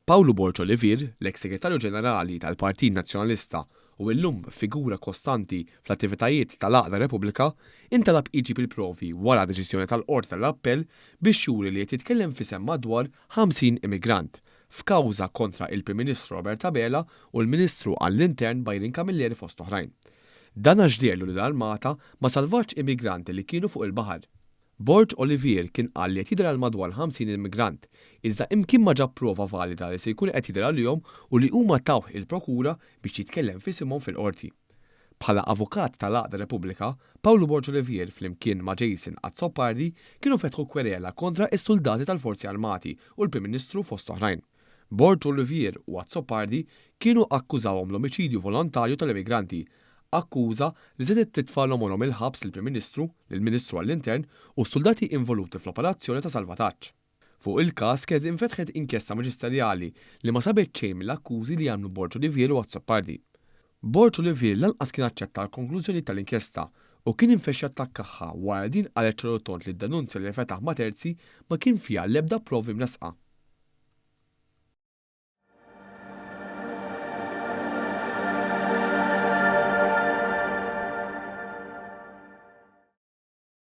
Paolo Borg Olivier, l-eks segretarju ġenerali tal-Partit Nazzjonalista u llum figura kostanti fl-attivitajiet tal-Għaqda Repubblika, intalab iġib il-provi wara deċiżjoni tal-Qorti tal-Appell biex juri li qed jitkellem fisem madwar 50 immigrant f'kawża kontra il-Prim Ministru Robert Abela u l-Ministru għall-Intern Bajrin Kamilleri fost oħrajn. Dan għax dierlu li l-Armata ma salvax immigranti li kienu fuq il-baħar. Borg Olivier kien qal li qed jidher għal madwar 50 immigrant, iżda imkien ma ġab prova valida li se jkun qed jidher għalihom u li huma tawh il-prokura biex jitkellem f'isimhom fil-qorti. Bħala avukat tal-Għaqda Repubblika, Paolo Borg Olivier flimkien ma' Jason Azzopardi kienu fetħu kwerela kontra is-soldati tal-Forzi Armati u l-Prim Ministru fost oħrajn. Borg Olivier u Azzopardi kienu akkużawhom l-omiċidju volontarju tal-immigranti, akkuża li żedet titfa' l-omorhom il-ħabs lill-Prim Ministru, lill-Ministru għall-Intern u s-soldati involuti fl-operazzjoni ta' salvataġġ. Fuq il-każ kienet infetħet inkjesta maġisterjali li ma sabet xejn mill-akkużi li għamlu Borg Olivier u Azzopardi. Borg Olivier lanqas kien aċċetta l-konklużjoni tal-inkjesta u kien infexxa attakkaħħa wara din qalet ċarotont li d-denunzja li fetaħ ma' terzi ma kien fiha l-ebda provi mresqa.